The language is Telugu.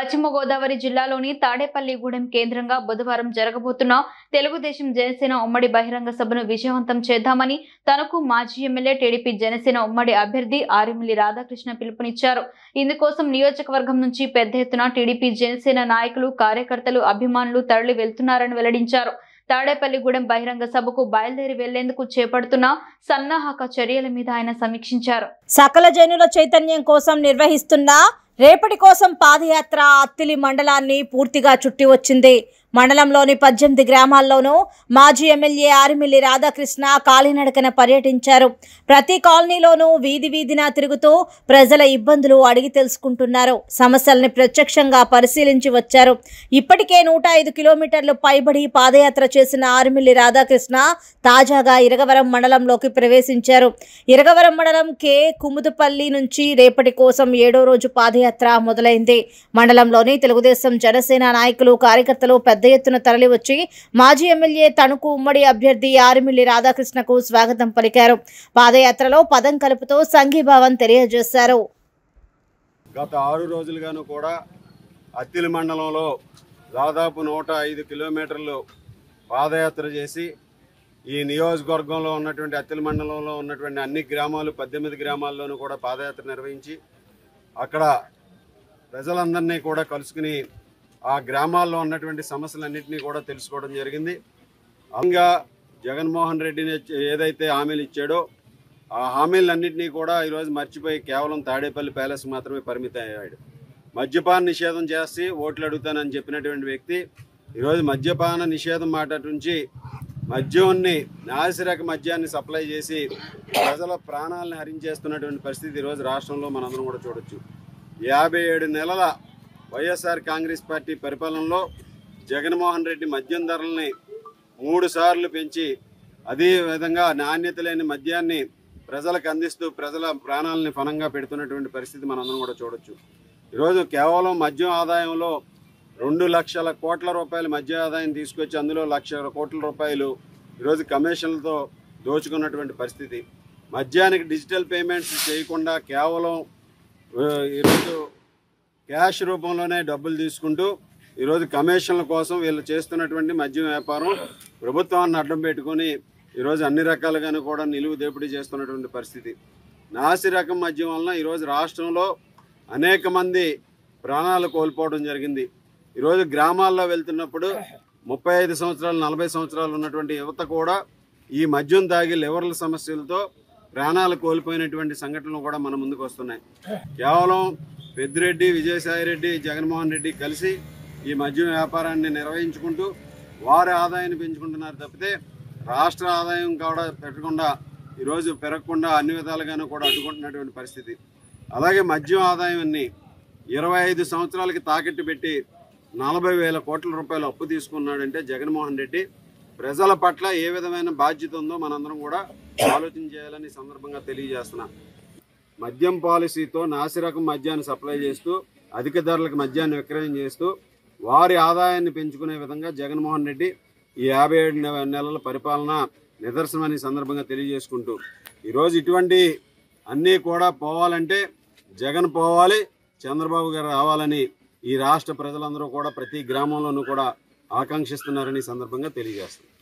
పశ్చిమ గోదావరి జిల్లాలోని తాడేపల్లిగూడెం కేంద్రంగా బుధవారం జరగబోతున్న తెలుగుదేశం జనసేన ఉమ్మడి బహిరంగ సభను విజయవంతం చేద్దామని తనకు మాజీ ఎమ్మెల్యే టీడీపీ జనసేన ఉమ్మడి అభ్యర్థి ఆర్ఎంఎల్లి రాధాకృష్ణ పిలుపునిచ్చారు. ఇందుకోసం నియోజకవర్గం నుంచి పెద్ద ఎత్తున టీడీపీ జనసేన నాయకులు, కార్యకర్తలు, అభిమానులు తరలి వెళ్తున్నారని వెల్లడించారు. తాడేపల్లిగూడెం బహిరంగ సభకు బయలుదేరి వెళ్లేందుకు చేపడుతున్న సన్నాహక చర్యల మీద ఆయన సమీక్షించారు. సకల జనుల చైతన్యం కోసం నిర్వహిస్తున్న రేపటి కోసం పాదయాత్ర అత్తిలి మండలాన్ని పూర్తిగా చుట్టి వచ్చింది. మండలంలోని 18 గ్రామాల్లోనూ మాజీ ఎమ్మెల్యే ఆర్ఎంఎల్లి రాధాకృష్ణ కాలినడకన పర్యటించారు. ప్రతి కాలనీలోనూ వీధి వీధిన తిరుగుతూ ప్రజల ఇబ్బందులు అడిగి తెలుసుకుంటున్నారు. సమస్యల్ని ప్రత్యక్షంగా పరిశీలించి వచ్చారు. ఇప్పటికే 105 కిలోమీటర్లు పైబడి పాదయాత్ర చేసిన ఆర్ఎంఎల్లి రాధాకృష్ణ తాజాగా ఇరగవరం మండలంలోకి ప్రవేశించారు. ఇరగవరం మండలం కే కుముదుపల్లి నుంచి రేపటి కోసం 7వ రోజు పాదయాత్ర మొదలైంది. మండలంలోని తెలుగుదేశం జనసేన నాయకులు, కార్యకర్తలు పెద్ద ఎత్తున తరలివచ్చి మాజీ ఎమ్మెల్యే తణుకు ఉమ్మడి అభ్యర్థి ఆర్ఎంఎల్లి రాధాకృష్ణకు స్వాగతం పలికారు. పాదయాత్రలో పదం కలుపుతూ సంఘీభావం తెలియజేశారు. గత 6 రోజులుగాను కూడా అత్తిలి మండలంలో దాదాపు 105 కిలోమీటర్లు పాదయాత్ర చేసి ఈ నియోజకవర్గంలో ఉన్నటువంటి అత్తిలి మండలంలో ఉన్నటువంటి అన్ని గ్రామాలు 18 గ్రామాల్లోనూ కూడా పాదయాత్ర నిర్వహించి అక్కడ ప్రజలందరినీ కూడా కలుసుకుని ఆ గ్రామాల్లో ఉన్నటువంటి సమస్యలన్నింటినీ కూడా తెలుసుకోవడం జరిగింది. ఇంకా జగన్మోహన్ రెడ్డిని ఏదైతే హామీలు ఇచ్చాడో ఆ హామీలన్నింటినీ కూడా ఈరోజు మర్చిపోయి కేవలం తాడేపల్లి ప్యాలెస్ మాత్రమే పరిమితం అయ్యాడు. మద్యపాన నిషేధం చేసి ఓట్లు అడుగుతానని చెప్పినటువంటి వ్యక్తి ఈరోజు మద్యపాన నిషేధం మాట నుంచి మద్యాన్ని, నాసిరక మద్యాన్ని సప్లై చేసి ప్రజల ప్రాణాలను హరించేస్తున్నటువంటి పరిస్థితి ఈరోజు రాష్ట్రంలో మనందరం కూడా చూడొచ్చు. 57 నెలల వైఎస్ఆర్ కాంగ్రెస్ పార్టీ పరిపాలనలో జగన్మోహన్ రెడ్డి మద్యం ధరల్ని 3 సార్లు పెంచి అదేవిధంగా నాణ్యత లేని మద్యాన్ని ప్రజలకు అందిస్తూ ప్రజల ప్రాణాలని ఫలంగా పెడుతున్నటువంటి పరిస్థితి మనందరం కూడా చూడొచ్చు. ఈరోజు కేవలం మద్యం ఆదాయంలో 2 లక్షల కోట్ల రూపాయల మద్య ఆదాయం తీసుకొచ్చి అందులో 1 లక్షల కోట్ల రూపాయలు ఈరోజు కమిషన్లతో దోచుకున్నటువంటి పరిస్థితి. మద్యానికి డిజిటల్ పేమెంట్స్ చేయకుండా కేవలం ఈరోజు క్యాష్ రూపంలోనే డబ్బులు తీసుకుంటూ ఈరోజు కమిషన్ల కోసం వీళ్ళు చేస్తున్నటువంటి మద్యం వ్యాపారం ప్రభుత్వాన్ని అడ్డం పెట్టుకొని ఈరోజు అన్ని రకాలుగాను కూడా నిలువు దోపిడీ చేస్తున్నటువంటి పరిస్థితి. నాసి రకం మద్యం వలన ఈరోజు రాష్ట్రంలో అనేక మంది ప్రాణాలు కోల్పోవడం జరిగింది. ఈరోజు గ్రామాల్లో వెళ్తున్నప్పుడు 35 సంవత్సరాలు 40 సంవత్సరాలు ఉన్నటువంటి యువత కూడా ఈ మద్యం తాగి లివర్ల సమస్యలతో ప్రాణాలు కోల్పోయినటువంటి సంఘటనలు కూడా మన ముందుకు వస్తున్నాయి. కేవలం పెద్దిరెడ్డి, విజయసాయిరెడ్డి, జగన్మోహన్ రెడ్డి కలిసి ఈ మద్యం వ్యాపారాన్ని నిర్వహించుకుంటూ వారి ఆదాయాన్ని పెంచుకుంటున్నారు తప్పితే రాష్ట్ర ఆదాయం కూడా పెట్టకుండా ఈరోజు పెరగకుండా అన్ని విధాలుగాను కూడా అడ్డుకుంటున్నటువంటి పరిస్థితి. అలాగే మద్యం ఆదాయాన్ని 25 సంవత్సరాలకి తాకట్టు పెట్టి 40,000 కోట్ల రూపాయలు అప్పు తీసుకున్నాడంటే జగన్మోహన్ రెడ్డి ప్రజల పట్ల ఏ విధమైన బాధ్యత ఉందో మనందరం కూడా ఆలోచన చేయాలని సందర్భంగా తెలియజేస్తున్నా. మద్యం పాలసీతో నాసిరకం మద్యాన్ని సప్లై చేస్తూ అధిక ధరలకు మద్యాన్ని విక్రయం చేస్తూ వారి ఆదాయాన్ని పెంచుకునే విధంగా జగన్మోహన్ రెడ్డి ఈ 57 నెలల పరిపాలన నిదర్శనమని సందర్భంగా తెలియజేసుకుంటూ ఈరోజు ఇటువంటి అన్నీ కూడా పోవాలంటే జగన్ పోవాలి, చంద్రబాబు గారు రావాలని ఈ రాష్ట్ర ప్రజలందరూ కూడా ప్రతి గ్రామంలోనూ కూడా ఆకాంక్షిస్తున్నారని సందర్భంగా తెలియజేస్తున్నారు.